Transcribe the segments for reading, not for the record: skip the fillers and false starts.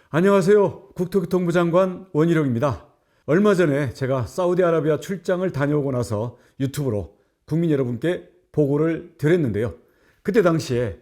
안녕하세요. 국토교통부 장관 원희룡입니다. 얼마 전에 제가 사우디아라비아 출장을 다녀오고 나서 유튜브로 국민 여러분께 보고를 드렸는데요. 그때 당시에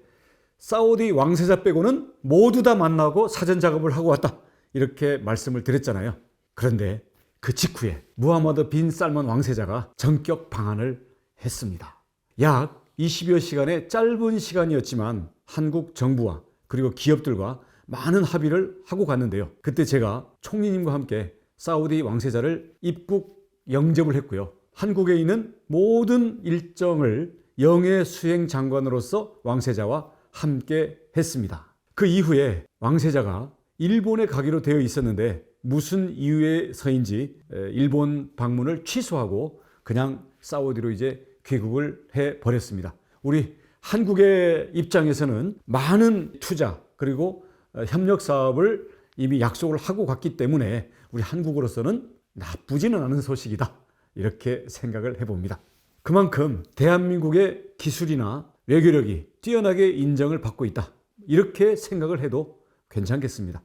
사우디 왕세자 빼고는 모두 다 만나고 사전 작업을 하고 왔다, 이렇게 말씀을 드렸잖아요. 그런데 그 직후에 무하마드 빈 살만 왕세자가 전격 방한을 했습니다. 약 20여 시간의 짧은 시간이었지만 한국 정부와 그리고 기업들과 많은 합의를 하고 갔는데요. 그때 제가 총리님과 함께 사우디 왕세자를 입국 영접을 했고요. 한국에 있는 모든 일정을 영해 수행 장관으로서 왕세자와 함께 했습니다. 그 이후에 왕세자가 일본에 가기로 되어 있었는데 무슨 이유에서인지 일본 방문을 취소하고 그냥 사우디로 이제 귀국을 해버렸습니다. 우리 한국의 입장에서는 많은 투자 그리고 협력 사업을 이미 약속을 하고 갔기 때문에 우리 한국으로서는 나쁘지는 않은 소식이다, 이렇게 생각을 해봅니다. 그만큼 대한민국의 기술이나 외교력이 뛰어나게 인정을 받고 있다, 이렇게 생각을 해도 괜찮겠습니다.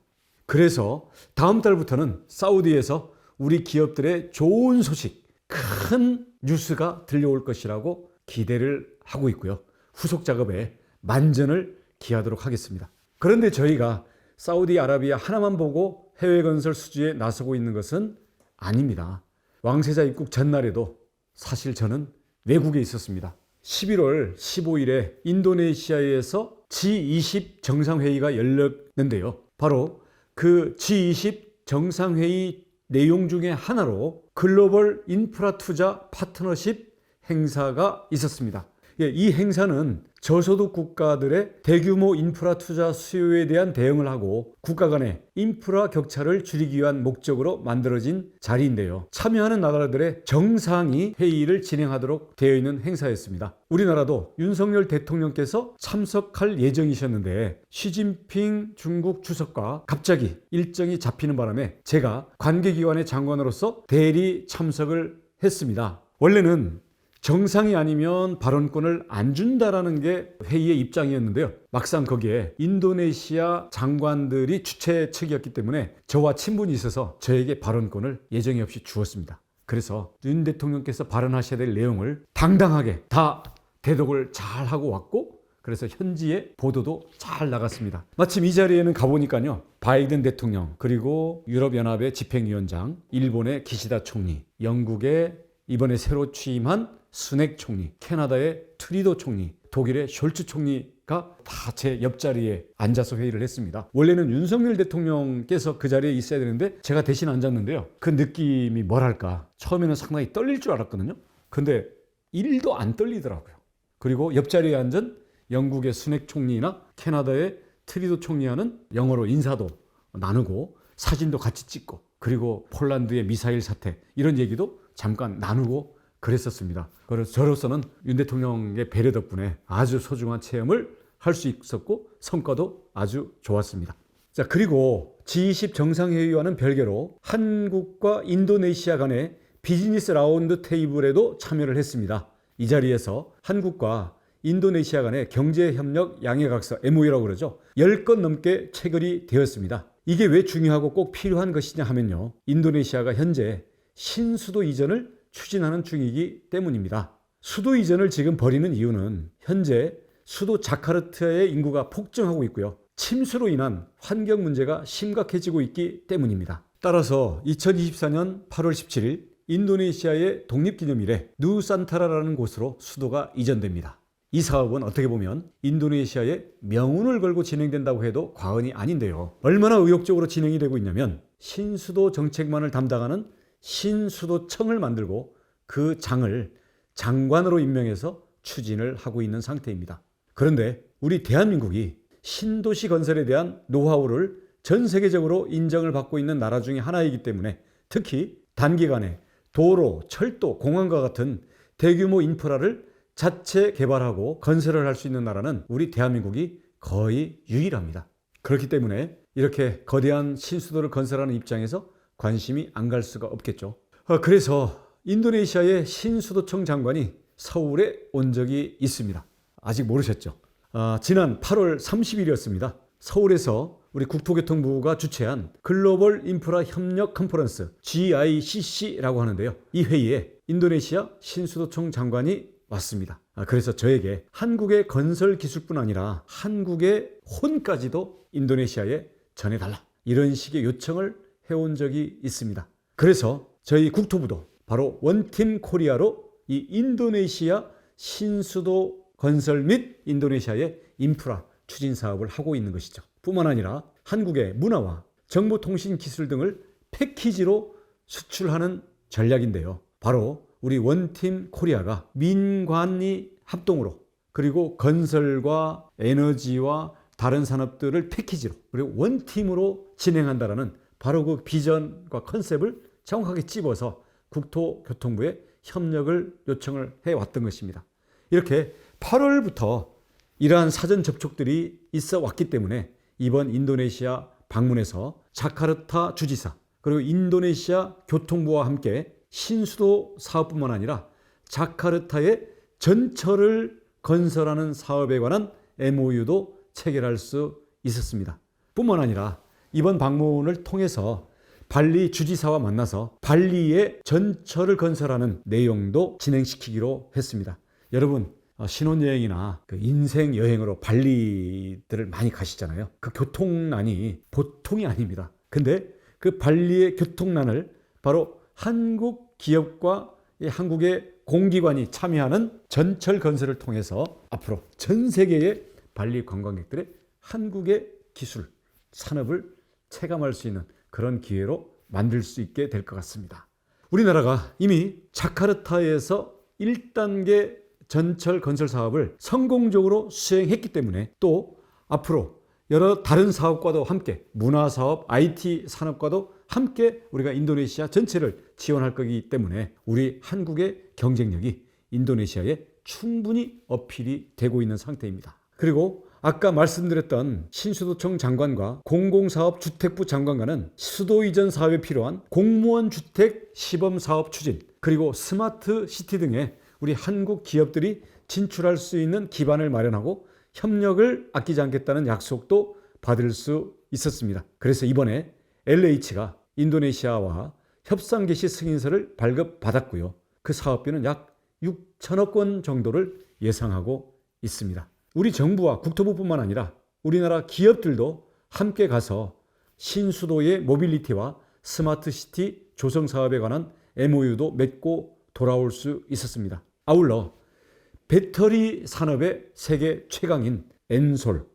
그래서 다음 달부터는 사우디에서 우리 기업들의 좋은 소식, 큰 뉴스가 들려올 것이라고 기대를 하고 있고요. 후속 작업에 만전을 기하도록 하겠습니다. 그런데 저희가 사우디아라비아 하나만 보고 해외 건설 수주에 나서고 있는 것은 아닙니다. 왕세자 입국 전날에도 사실 저는 외국에 있었습니다. 11월 15일에 인도네시아에서 G20 정상회의가 열렸는데요. 바로 그 G20 정상회의 내용 중에 하나로 글로벌 인프라 투자 파트너십 행사가 있었습니다. 이 행사는 저소득 국가들의 대규모 인프라 투자 수요에 대한 대응을 하고 국가 간의 인프라 격차를 줄이기 위한 목적으로 만들어진 자리인데요. 참여하는 나라들의 정상이 회의를 진행하도록 되어 있는 행사였습니다. 우리나라도 윤석열 대통령께서 참석할 예정이셨는데 시진핑 중국 주석과 갑자기 일정이 잡히는 바람에 제가 관계기관의 장관으로서 대리 참석을 했습니다. 원래는 정상이 아니면 발언권을 안 준다라는 게 회의의 입장이었는데요. 막상 거기에 인도네시아 장관들이 주최 측이었기 때문에 저와 친분이 있어서 저에게 발언권을 예정이 없이 주었습니다. 그래서 윤 대통령께서 발언하셔야 될 내용을 당당하게 다 대독을 잘 하고 왔고, 그래서 현지에 보도도 잘 나갔습니다. 마침 이 자리에는 가보니까요, 바이든 대통령, 그리고 유럽연합의 집행위원장, 일본의 기시다 총리, 영국의 이번에 새로 취임한 스넥 총리, 캐나다의 트리도 총리, 독일의 숄츠 총리가 다 제 옆자리에 앉아서 회의를 했습니다. 원래는 윤석열 대통령께서 그 자리에 있어야 되는데 제가 대신 앉았는데요. 그 느낌이 뭐랄까, 처음에는 상당히 떨릴 줄 알았거든요. 근데 1도 안 떨리더라고요. 그리고 옆자리에 앉은 영국의 스넥 총리나 캐나다의 트리도 총리와는 영어로 인사도 나누고 사진도 같이 찍고, 그리고 폴란드의 미사일 사태 이런 얘기도 잠깐 나누고 그랬었습니다. 그래서 저로서는 윤 대통령의 배려 덕분에 아주 소중한 체험을 할 수 있었고 성과도 아주 좋았습니다. 자, 그리고 G20 정상회의와는 별개로 한국과 인도네시아 간의 비즈니스 라운드 테이블에도 참여를 했습니다. 이 자리에서 한국과 인도네시아 간의 경제협력 양해각서 MOU라고 그러죠. 10건 넘게 체결이 되었습니다. 이게 왜 중요하고 꼭 필요한 것이냐 하면요, 인도네시아가 현재 신수도 이전을 추진하는 중이기 때문입니다. 수도 이전을 지금 벌이는 이유는 현재 수도 자카르타의 인구가 폭증하고 있고요, 침수로 인한 환경 문제가 심각해지고 있기 때문입니다. 따라서 2024년 8월 17일 인도네시아의 독립기념일에 누산타라라는 곳으로 수도가 이전됩니다. 이 사업은 어떻게 보면 인도네시아의 명운을 걸고 진행된다고 해도 과언이 아닌데요. 얼마나 의욕적으로 진행이 되고 있냐면 신수도 정책만을 담당하는 신수도청을 만들고 그 장을 장관으로 임명해서 추진을 하고 있는 상태입니다. 그런데 우리 대한민국이 신도시 건설에 대한 노하우를 전 세계적으로 인정을 받고 있는 나라 중에 하나이기 때문에 특히 단기간에 도로, 철도, 공항과 같은 대규모 인프라를 자체 개발하고 건설을 할 수 있는 나라는 우리 대한민국이 거의 유일합니다. 그렇기 때문에 이렇게 거대한 신수도를 건설하는 입장에서 관심이 안 갈 수가 없겠죠. 그래서 인도네시아의 신수도청 장관이 서울에 온 적이 있습니다. 아직 모르셨죠? 지난 8월 30일이었습니다. 서울에서 우리 국토교통부가 주최한 글로벌 인프라 협력 컨퍼런스 GICC라고 하는데요. 이 회의에 인도네시아 신수도청 장관이 왔습니다. 그래서 저에게 한국의 건설 기술뿐 아니라 한국의 혼까지도 인도네시아에 전해달라, 이런 식의 요청을 해온 적이 있습니다. 그래서 저희 국토부도 바로 원팀 코리아로 이 인도네시아 신수도 건설 및 인도네시아의 인프라 추진 사업을 하고 있는 것이죠. 뿐만 아니라 한국의 문화와 정보통신 기술 등을 패키지로 수출하는 전략인데요. 바로 우리 원팀 코리아가 민관이 합동으로, 그리고 건설과 에너지와 다른 산업들을 패키지로, 그리고 원팀으로 진행한다라는 바로 그 비전과 컨셉을 정확하게 찝어서 국토교통부에 협력을 요청을 해왔던 것입니다. 이렇게 8월부터 이러한 사전 접촉들이 있어 왔기 때문에 이번 인도네시아 방문에서 자카르타 주지사, 그리고 인도네시아 교통부와 함께 신수도 사업뿐만 아니라 자카르타의 전철을 건설하는 사업에 관한 MOU도 체결할 수 있었습니다. 뿐만 아니라 이번 방문을 통해서 발리 주지사와 만나서 발리의 전철을 건설하는 내용도 진행시키기로 했습니다. 여러분, 신혼여행이나 그 인생 여행으로 발리들을 많이 가시잖아요. 그 교통난이 보통이 아닙니다. 근데 그 발리의 교통난을 바로 한국 기업과 한국의 공기관이 참여하는 전철 건설을 통해서 앞으로 전 세계의 발리 관광객들의 한국의 기술, 산업을 체감할 수 있는 그런 기회로 만들 수 있게 될 것 같습니다. 우리나라가 이미 자카르타에서 1단계 전철 건설 사업을 성공적으로 수행했기 때문에 또 앞으로 여러 다른 사업과도 함께 문화사업, IT 산업과도 함께 우리가 인도네시아 전체를 지원할 거기 때문에 우리 한국의 경쟁력이 인도네시아에 충분히 어필이 되고 있는 상태입니다. 그리고 아까 말씀드렸던 신수도청 장관과 공공사업주택부 장관과는 수도 이전 사업에 필요한 공무원 주택 시범사업 추진, 그리고 스마트 시티 등의 우리 한국 기업들이 진출할 수 있는 기반을 마련하고 협력을 아끼지 않겠다는 약속도 받을 수 있었습니다. 그래서 이번에 LH가 인도네시아와 협상 개시 승인서를 발급받았고요. 그 사업비는 약 6천억 원 정도를 예상하고 있습니다. 우리 정부와 국토부뿐만 아니라 우리나라 기업들도 함께 가서 신수도의 모빌리티와 스마트 시티 조성 사업에 관한 MOU도 맺고 돌아올 수 있었습니다. 아울러 배터리 산업의 세계 최강인 엔솔이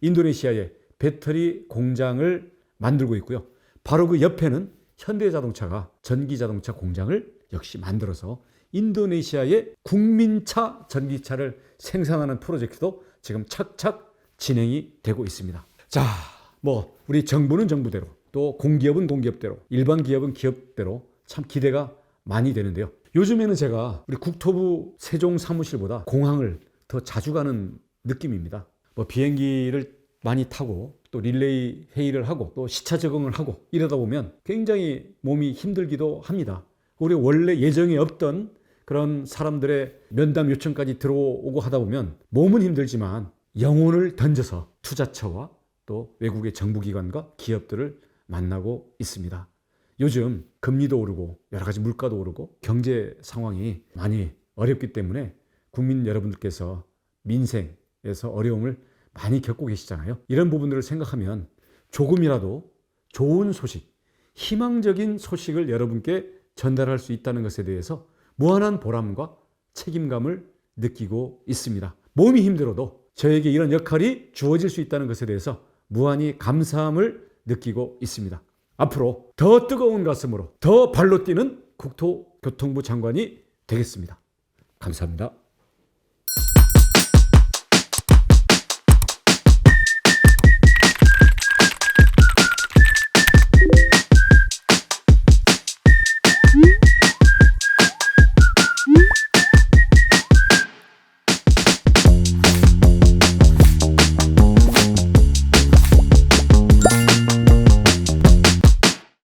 인도네시아에 배터리 공장을 만들고 있고요. 바로 그 옆에는 현대자동차가 전기자동차 공장을 역시 만들어서 인도네시아의 국민차 전기차를 생산하는 프로젝트도 지금 착착 진행이 되고 있습니다. 자, 우리 정부는 정부대로, 또 공기업은 공기업대로, 일반 기업은 기업대로 참 기대가 많이 되는데요. 요즘에는 제가 우리 국토부 세종 사무실보다 공항을 더 자주 가는 느낌입니다. 비행기를 많이 타고 또 릴레이 회의를 하고 또 시차 적응을 하고 이러다 보면 굉장히 몸이 힘들기도 합니다. 우리 원래 예정에 없던 그런 사람들의 면담 요청까지 들어오고 하다 보면 몸은 힘들지만 영혼을 던져서 투자처와 또 외국의 정부기관과 기업들을 만나고 있습니다. 요즘 금리도 오르고 여러 가지 물가도 오르고 경제 상황이 많이 어렵기 때문에 국민 여러분들께서 민생에서 어려움을 많이 겪고 계시잖아요. 이런 부분들을 생각하면 조금이라도 좋은 소식, 희망적인 소식을 여러분께 전달할 수 있다는 것에 대해서 무한한 보람과 책임감을 느끼고 있습니다. 몸이 힘들어도 저에게 이런 역할이 주어질 수 있다는 것에 대해서 무한히 감사함을 느끼고 있습니다. 앞으로 더 뜨거운 가슴으로 더 발로 뛰는 국토교통부 장관이 되겠습니다. 감사합니다.